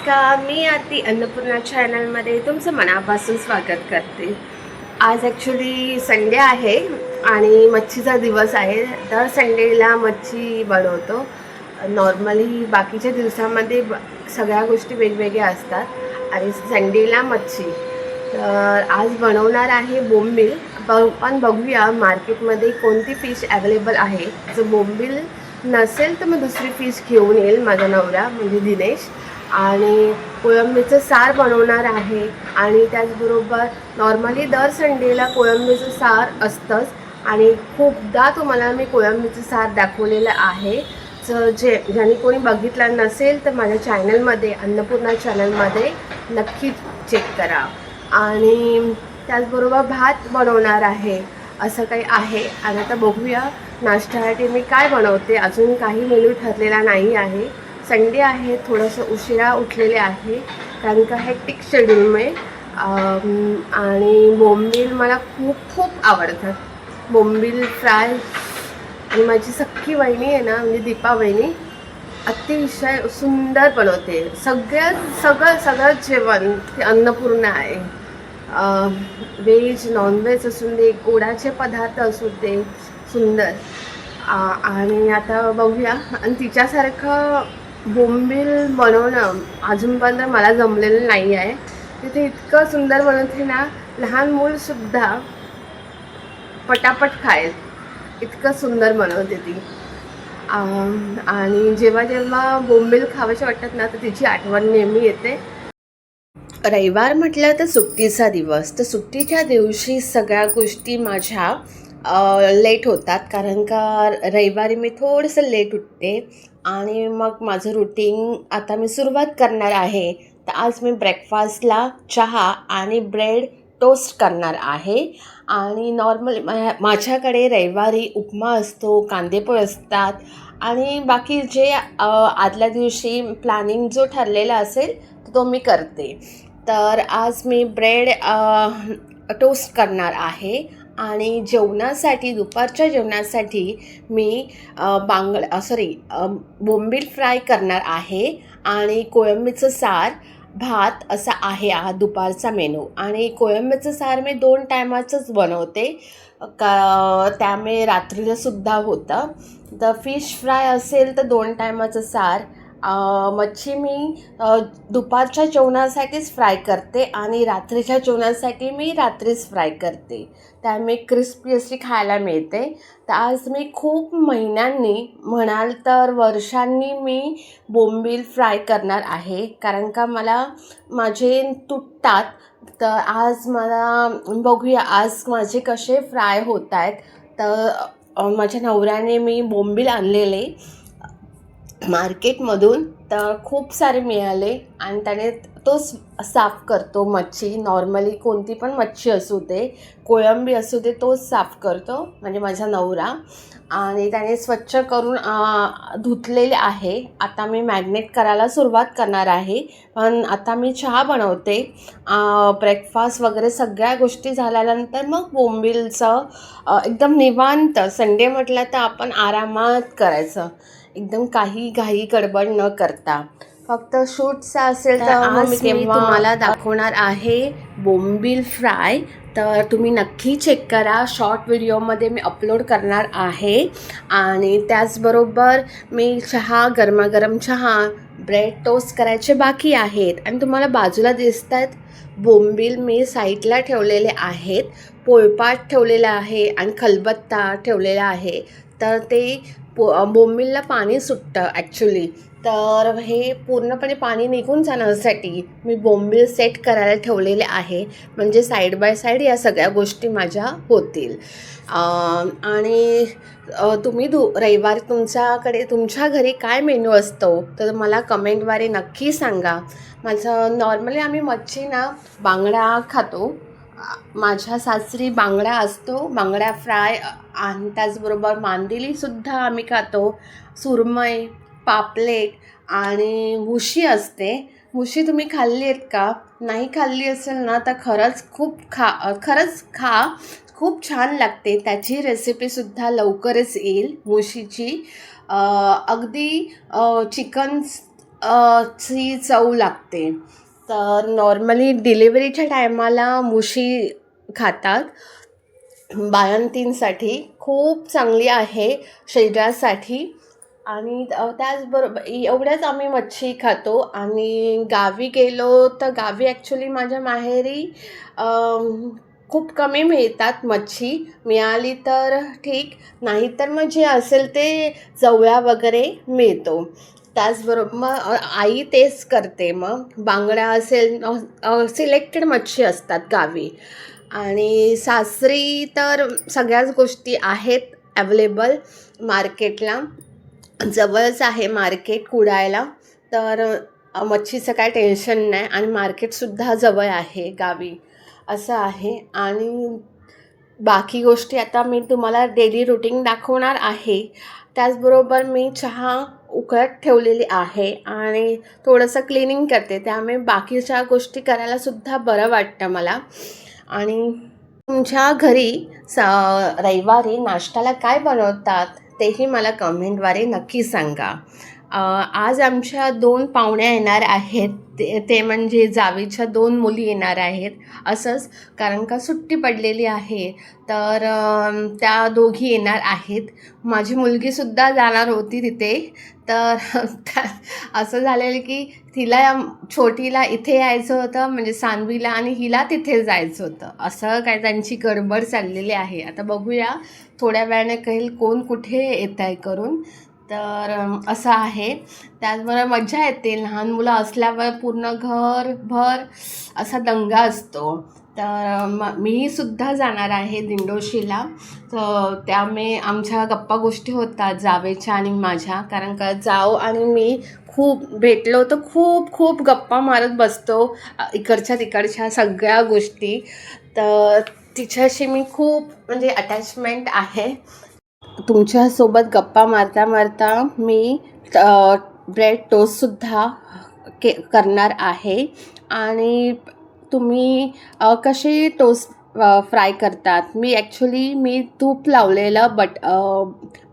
नमस्कार, मी आरती अन्नपूर्णा चॅनलमध्ये तुमचं मनापासून स्वागत करते। आज ॲक्च्युली संडे आहे आणि मच्छीचा दिवस आहे। दर संडेला मच्छी बनवतो। नॉर्मली बाकीच्या दिवसामध्ये सगळ्या गोष्टी वेगवेगळ्या असतात आणि संडेला मच्छी। तर आज बनवणार आहे बोंबील। पण बघूया मार्केटमध्ये कोणती फिश अवेलेबल आहे। जर बोंबील नसेल तर मग दुसरी फिश घेऊन येईल माझा नवरा म्हणजे दिनेश। आणि कोळंबीचं सार बनवणार आहे आणि त्याचबरोबर नॉर्मली दर संडेला कोळंबीचं सार असतंच आणि खूपदा तुम्हाला मी कोळंबीचं सार दाखवलेलं आहे। तर ज्यांनी कोणी बघितलं नसेल तर माझ्या चॅनलमध्ये अन्नपूर्णा चॅनलमध्ये नक्की चेक करा। आणि त्याचबरोबर भात बनवणार आहे असं काही आहे। आणि आता बघूया नाश्त्यासाठी मी काय बनवते। अजून काही मेनू ठरलेला नाही आहे। संडे आहे, थोडंसं उशिरा उठलेले आहे कारण का हेक्टिक शेड्यूलमुळे। आणि बोंबील मला खूप खूप आवडतात। बोंबील फ्राय आणि माझी सख्खी वहिनी आहे ना म्हणजे दीपा वहिनी अतिशय सुंदर बनवते। सगळं जेवण ते अन्नपूर्णा आहे। व्हेज नॉनव्हेज असून दे, गोडाचे पदार्थ असू दे, सुंदर। आणि आता बघूया। आणि तिच्यासारखं बोंबील बनवणं अजूनपर्यंत मला जमलेलं नाही आहे। तिथे इतकं सुंदर बनवते ना, लहान मूलसुद्धा पटापट खाईल इतकं सुंदर बनवते ती। आणि जेव्हा जेव्हा बोंबील खावेसे वाटतात ना तर तिची आठवण नेहमी येते। रविवार म्हटलं तर सुट्टीचा दिवस। तर सुट्टीच्या दिवशी सगळ्या गोष्टी माझ्या लेट होतात कारण का रविवारी मी थोडंसं लेट उठते आणि मग माझं रुटीन आता मी सुरुवात करणार आहे। तर आज मी ब्रेकफास्टला चहा आणि ब्रेड टोस्ट करणार आहे। आणि नॉर्मली माझ्याकडे रविवारी उपमा असतो, कांदेपोहे असतात आणि बाकी जे आदल्या दिवशी प्लॅनिंग जो ठरलेला असेल तो मी करते। तर आज मी ब्रेड टोस्ट करणार आहे आणि जेवणासाठी दुपारच्या जेवणासाठी मी बोंबील फ्राय करणार आहे आणि कोळंबीचं सार भात असा आहे हा दुपारचा मेनू। आणि कोळंबीचं सार मी 2 टायमाचंच बनवते त्यामुळे रात्रीलासुद्धा होतं। तर फिश फ्राय असेल तर 2 टायमाचं सार। मच्छी मी दुपारच्या जेवणासाठीच फ्राय करते आणि रात्रीच्या जेवणासाठी मी रात्रीच फ्राय करते, त्यामुळे क्रिस्पी अशी खायला मिळते। तर आज मी खूप महिन्यांनी म्हणाल तर वर्षांनी मी बोंबील फ्राय करणार आहे कारण का मला माझे तुटतात। तर आज मला बघूया आज माझे कसे फ्राय होत आहेत। तर माझ्या नवऱ्याने मी बोंबील आणलेले मार्केटमधून तर खूप सारे मिळाले आणि त्याने तोच साफ करतो मच्छी। नॉर्मली कोणती पण मच्छी असू दे, कोळंबी असू दे, तोच साफ करतो म्हणजे माझा नवरा। आणि त्याने स्वच्छ करून धुतलेले आहे। आता मी मॅग्नेट करायला सुरुवात करणार आहे। पण आता मी चहा बनवते, ब्रेकफास्ट वगैरे सगळ्या गोष्टी झाल्यानंतर मग बोंबीलचं एकदम निवांत। संडे म्हटलं तर आपण आरामात करायचं, एकदम काही घाई गडबड न करता। फक्त शूटचा असेल तर आज मी तुम्हाला दाखवणार आहे बोंबील फ्राय। तर तुम्ही नक्की चेक करा, शॉर्ट व्हिडिओमध्ये मी अपलोड करणार आहे। आणि त्याचबरोबर मी गरमागरम चहा ब्रेड टोस्ट करायचे बाकी आहेत। आणि तुम्हाला बाजूला दिसत आहेत बोंबील मी साईडला ठेवलेले आहेत, पोळपाट ठेवलेला आहे आणि खलबत्ता ठेवलेला आहे। तर ते बोंबीलला पाणी सुटतं ॲक्च्युली। तर हे पूर्णपणे पाणी निघून जाण्यासाठी मी बोंबील सेट करायला ठेवलेले आहे म्हणजे साईड बाय साईड या सगळ्या गोष्टी माझ्या होतील। आणि तुम्ही रविवारी तुमच्या घरी काय मेनू असतो तर मला कमेंटद्वारे नक्की सांगा। नॉर्मली आम्ही मच्छी ना बांगडा खातो। माझ्या सासरी बांगडा असतो, बांगडा फ्राय। आणि त्याचबरोबर मांदेलीसुद्धा आम्ही खातो, सुरमई, पापलेट आणि मुशी असते। मुशी तुम्ही खाल्ली आहेत का? नाही खाल्ली असेल ना तर खरंच खा, खूप छान लागते। त्याची रेसिपीसुद्धा लवकरच येईल मुशीची। अगदी चिकन ची चव लागते. तर नॉर्मली डिलिव्हरीच्या टायमाला मुशी खातात. बाळंतीणसाठी खूप चांगली आहे शरीरासाठी. आणि त्याचबरोबर एवढ्याच आम्ही मच्छी खातो. आणि गावी गेलो तर गावी ॲक्च्युली माझ्या माहेरी खूप कमी मिळतात मच्छी. मिळाली तर ठीक, नाहीतर मग जे असेल ते जवळा वगैरे मिळतो. त्याचबरोबर मग आई तेच करते. मग बांगडा असेल, सिलेक्टेड मच्छी असतात गावी. आणि सासरी तर सगळ्याच गोष्टी आहेत अवेलेबल मार्केटला. जवळच आहे मार्केट कुडाळला. तर मच्छीचं काय टेन्शन नाही आणि मार्केटसुद्धा जवळ आहे गावी, असं आहे. आणि बाकी गोष्टी आता मी तुम्हाला डेली रुटीन दाखवणार आहे. त्याचबरोबर मी चहा उकळत ठेवलेली आहे आणि थोडंसं क्लिनिंग करते, त्यामुळे बाकीच्या गोष्टी करायलासुद्धा बरं वाटतं मला. आणि तुमच्या घरी रविवारी नाश्त्याला काय बनवतात तेही मला कमेंटद्वारे नक्की सांगा. आज आमच्या 2 पाहुण्या येणार आहेत. ते म्हणजे जावेच्या 2 मुली येणार आहेत. असंच, कारण का सुट्टी पडलेली आहे, तर त्या दोघी येणार आहेत. माझी मुलगीसुद्धा जाणार होती तिथे. तर असं झालेलं की तिला, छोटीला इथे यायचं होतं म्हणजे सांगवीला, आणि हिला तिथे जायचं होतं. असं काय त्यांची गडबड चाललेली आहे. आता बघूया थोड्या वेळाने कळेल कोण कुठे येत आहे करून. तर असं आहे. त्याचबरोबर मजा येते. लहान मुलं असल्यावर पूर्ण घरभर असा दंगा असतो. तर मीसुद्धा जाणार आहे दिंडोशीला. तर त्यामुळे आमच्या गप्पा गोष्टी होतात जावेच्या आणि माझ्या, कारण का जाव आणि मी खूप भेटलो तर खूप खूप गप्पा मारत बसतो इकडच्या तिकडच्या सगळ्या गोष्टी. तर तिच्याशी मी खूप म्हणजे अटॅचमेंट आहे. तुमच्यासोबत गप्पा मारता मारता मी ब्रेड टोस्टसुद्धा करणार आहे. आणि तुम्ही कसे टोस्ट फ्राय करतात? मी तूप लावलेलं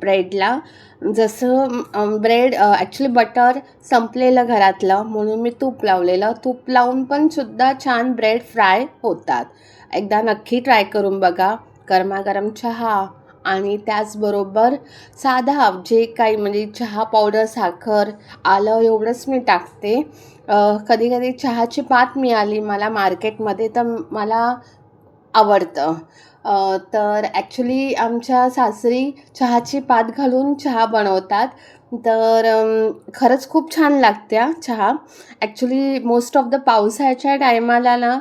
ब्रेडला. जसं ब्रेड ॲक्च्युली बटर संपलेलं घरातलं, म्हणून मी तूप लावलेलं. तूप लावून पण सुद्धा छान ब्रेड फ्राय होतात. एकदा नक्की ट्राय करून बघा. गरमागरम चहा आणि त्याचबरोबर साधा जे काही म्हणजे चहा पावडर, साखर, आलं एवढंच मी टाकते. कधी कधी चहाची पात मिळाली मला मार्केटमध्ये तर मला आवडतं. तर ॲक्च्युली आमच्या सासरी चहाची पात घालून चहा बनवतात. तर खरंच खूप छान लागते चहा. ॲक्च्युली मोस्ट ऑफ द पावसाळ्याच्या टायमाला ना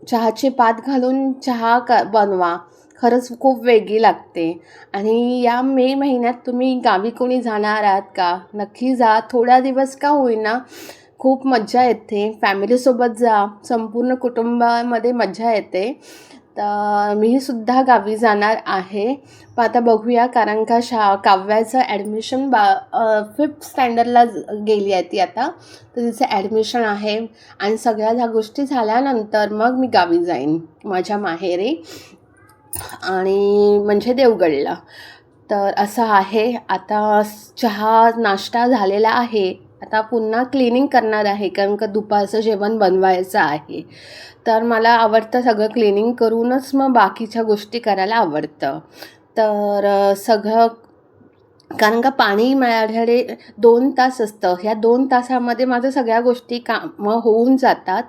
चहाची पात घालून चहा बनवा, खरंच खूप वेगळी लागते. आणि या मे महिन्यात तुम्ही गावी कोणी जाणार आहात का? नक्की जा. थोडा दिवस का होईना, खूप मज्जा येते. फॅमिलीसोबत जा, संपूर्ण कुटुंबामध्ये मज्जा येते. तर मीसुद्धा गावी जाणार आहे. पण आता बघूया, कारण का काव्याचं ॲडमिशन 5th स्टँडर्डला गेली आहे ती आता. तर तिचं ॲडमिशन आहे आणि सगळ्या ह्या गोष्टी झाल्यानंतर मग मी गावी जाईन माझ्या माहेरी, आणि म्हणजे देवगडला. तर असं आहे. आता चहा नाश्ता झालेला आहे. आता पुन्हा क्लिनिंग करणार आहे, कारण का दुपारचं जेवण बनवायचं आहे. तर मला आवडतं सगळं क्लिनिंग करूनच मग बाकीच्या गोष्टी करायला आवडतं. तर सगळं, कारण का पाणी माझ्याकडे 2 तास असतं. ह्या 2 तासामध्ये माझं सगळ्या गोष्टी कामं होऊन जातात.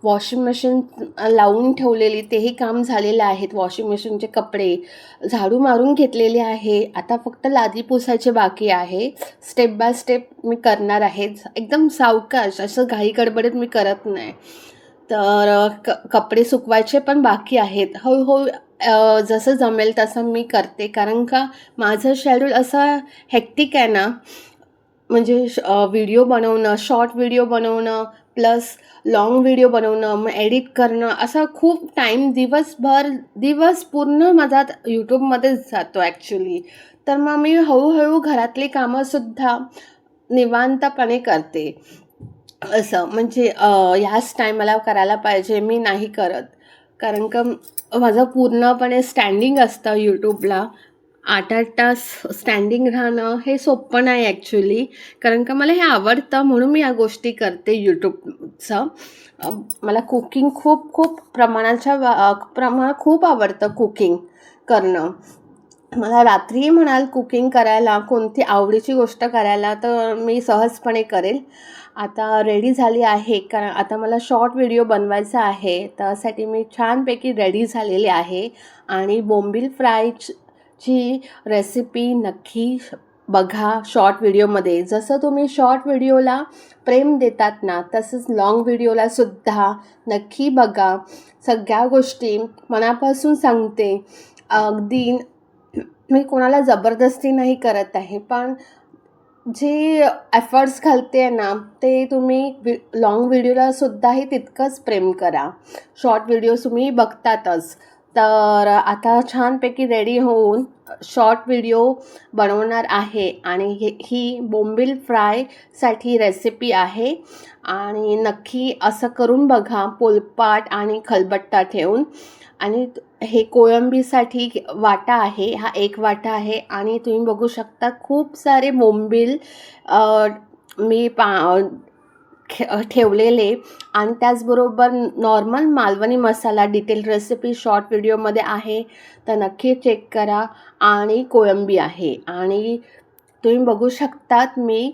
वॉशिंग मशीन लावून ठेवलेली, तेही काम झालेलं आहेत. वॉशिंग मशीनचे कपडे झाडू मारून घेतलेले आहे. आता फक्त लादी पुसायचे बाकी आहे. स्टेप बाय स्टेप मी करणार आहे. एकदम सावकाश, असं घाई गडबडीत मी करत नाही. तर कपडे सुकवायचे पण बाकी आहेत. हळूहळू जसं जमेल तसं मी करते, कारण का माझं शेड्यूल असं हेक्टिक आहे ना. म्हणजे व्हिडिओ बनवणं, शॉर्ट व्हिडिओ बनवणं, प्लस लाँग व्हिडिओ बनवणं, मग एडिट करणं, असा खूप टाईम, दिवस पूर्ण माझा यूट्यूबमध्येच जातो ॲक्च्युली. तर मग मी हळूहळू घरातली कामंसुद्धा निवांतपणे करते. असं म्हणजे ह्याच टायमाला करायला पाहिजे मी नाही करत, कारण का माझं पूर्णपणे स्टँडिंग असतं यूट्यूबला. 8-8 तास स्टँडिंग राहणं हे सोपं नाही ॲक्च्युली, कारण का मला हे आवडतं म्हणून मी या गोष्टी करते यूट्यूबचं. मला कुकिंग खूप खूप प्रमाणात खूप आवडतं कुकिंग करणं. मला रात्री म्हणाल कुकिंग करायला, कोणती आवडीची गोष्ट करायला, तर मी सहजपणे करेल. आता रेडी झाली आहे, कारण आता मला शॉर्ट व्हिडिओ बनवायचा आहे. त्यासाठी मी छानपैकी रेडी झालेली आहे आणि बोंबील फ्रायची रेसिपी नक्की बघा शॉर्ट व्हिडिओमध्ये. जसं तुम्ही शॉर्ट व्हिडिओला प्रेम देतात ना, तसंच लाँग व्हिडिओलासुद्धा नक्की बघा. सगळ्या गोष्टी मनापासून सांगते. अगदी मी कोणाला जबरदस्ती नाही करत आहे, पण जे एफर्ट्स घालते आहे ना, ते तुम्ही लाँग व्हिडिओलासुद्धाही तितकंच प्रेम करा. शॉर्ट व्हिडिओज तुम्ही बघतातच. तर आता छानपैकी रेडी होऊन शॉर्ट व्हिडिओ बनवणार आहे आणि ही बोंबील फ्रायसाठी रेसिपी आहे आणि नक्की असं करून बघा पोलपाट आणि खलबत्ता ठेवून. आणि हे कोळंबीसाठी वाटा आहे, हा एक वाटा आहे आणि तुम्ही बघू शकता खूप सारे बोंबील मी ठेवलेले आणि त्याचबरोबर नॉर्मल मालवणी मसाला डिटेल रेसिपी शॉर्ट व्हिडिओमध्ये आहे, तर नक्की चेक करा. आणि कोळंबी आहे आणि तुम्ही बघू शकतात मी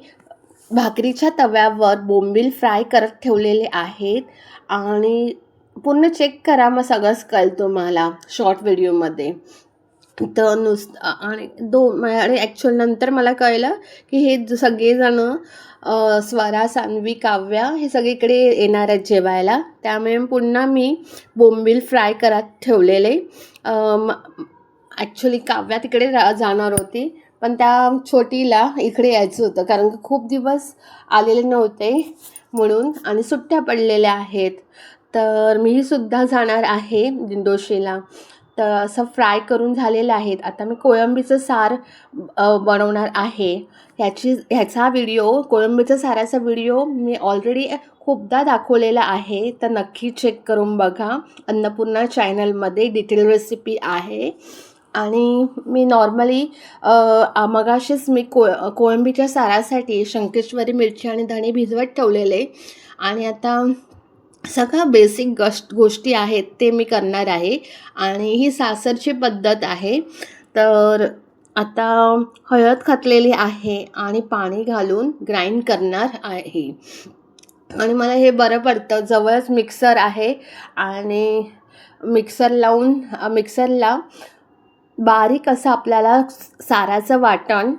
भाकरीच्या तव्यावर बोंबील फ्राय करत ठेवलेले आहेत आणि पूर्ण चेक करा, मग सगळंच कळेल तुम्हाला शॉर्ट व्हिडिओमध्ये. तर आणि आणि ॲक्च्युअल नंतर मला कळलं की हे सगळेजणं स्वरा, सान्वी, काव्या हे सगळीकडे येणार आहेत जेवायला, त्यामुळे पुन्हा मी बोंबील फ्राय करत ठेवलेले. ॲक्च्युली काव्या तिकडे जाणार होती, पण त्या छोटीला इकडे यायचं होतं, कारण की खूप दिवस आलेले नव्हते म्हणून आणि सुट्ट्या पडलेल्या आहेत. तर मीसुद्धा जाणार आहे दिंडोशीला. तर असं फ्राय करून झालेलं आहेत. आता मी कोळंबीचं सार बनवणार आहे. ह्याचा व्हिडिओ, कोळंबीचं साराचा व्हिडिओ मी ऑलरेडी खूपदा दाखवलेला आहे, तर नक्की चेक करून बघा. अन्नपूर्णा चॅनलमध्ये डिटेल रेसिपी आहे. आणि मी नॉर्मली मगाशीच मी कोळंबीच्या सारासाठी शंकेश्वरी मिरची आणि धणे भिजवत ठेवलेले आणि आता सगळ्या बेसिक गोष्टी आहेत ते मी करणार आहे आणि ही सासरची पद्धत आहे. तर आता हळद घातलेली आहे आणि पाणी घालून ग्राइंड करणार आहे आणि मला हे बरं पडतं. जवळच मिक्सर आहे आणि मिक्सरला बारीक असं आपल्याला साराचं वाटण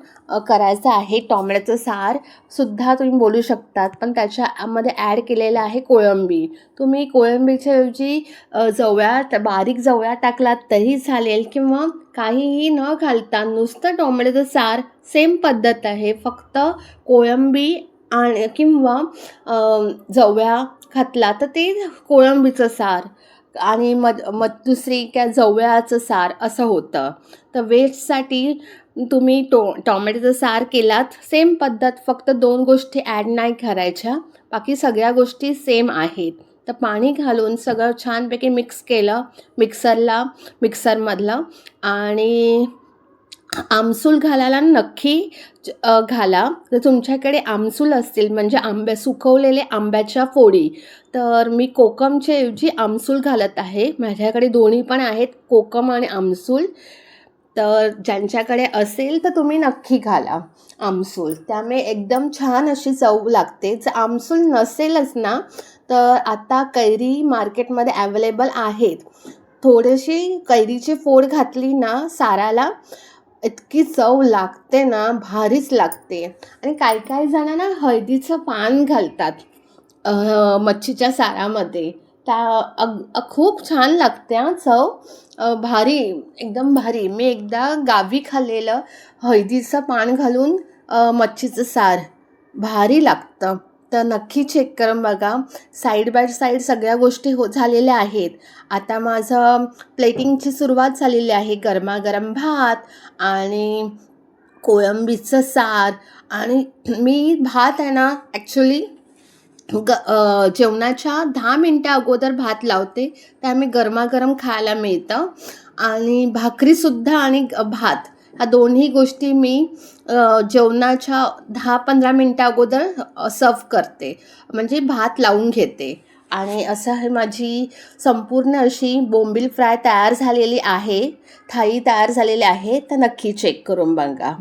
करायचं आहे. टोमॅटोचं सारसुद्धा तुम्ही बोलू शकतात, पण त्याच्यामध्ये ॲड केलेलं आहे कोळंबी. तुम्ही कोळंबीच्या ऐवजी बारीक जवळ्या टाकलात तरी चालेल किंवा काहीही न घालता नुसतं टोमॅटोचं सार सेम पद्धत आहे. फक्त कोळंबी आणि किंवा जवळ्या घातला तर ते कोळंबीचं सार आणि मग दुसरी काय जवळ्याचं सार असं होतं. तर व्हेजसाठी तुम्ही टोमॅटोचं सार केलात सेम पद्धत, फक्त 2 गोष्टी ॲड नाही करायच्या, बाकी सगळ्या गोष्टी सेम आहेत. तर पाणी घालून सगळं छानपैकी मिक्स केलं मिक्सरमधलं आणि आमसूल घालायला नक्की घाला. जर तुमच्याकडे आमसूल असतील म्हणजे सुकवलेले आंब्याच्या फोडी, तर मी कोकमच्या ऐवजी आमसूल घालत आहे. माझ्याकडे दोन्ही पण आहेत, कोकम आणि आमसूल. तर ज्यांच्याकडे असेल तर तुम्ही नक्की घाला आमसूल, त्यामुळे एकदम छान अशी चव लागते. जर आमसूल नसेलच ना, तर आता कैरी मार्केटमध्ये अवेलेबल आहेत. थोडीशी कैरीची फोड घातली ना साराला, इतकी चव लागते ना, भारीच लागते. आणि काही जणांना हळदीचं पान घालतात मच्छीच्या सारामध्ये, खूप छान लागते चव, भारी, एकदम भारी. मी एकदा गावी खाल्लेलं हळदीचं पान घालून मच्छीचं सार, भारी लागतं. तर नक्की चेक करून बघा. साईड बाय साईड सगळ्या गोष्टी झालेल्या आहेत. आता माझं प्लेटिंगची सुरुवात झालेली आहे. गरमागरम भात आणि कोळंबीचं सार. आणि मी भात आहे ना ॲक्च्युली जेवणाच्या 10 मिनटं अगोदर भात लावते, त्यामुळे गरमागरम खायला मिळतं. आणि भाकरीसुद्धा आणि भात ह्या दोन्ही गोष्टी मी जेवणाच्या 10-15 मिनटं अगोदर सर्व करते, म्हणजे भात लावून घेते. आणि असं हे माझी संपूर्ण अशी बोंबील फ्राय तयार झालेली आहे, थाळी तयार झालेली आहे. तर नक्की चेक करून बघा.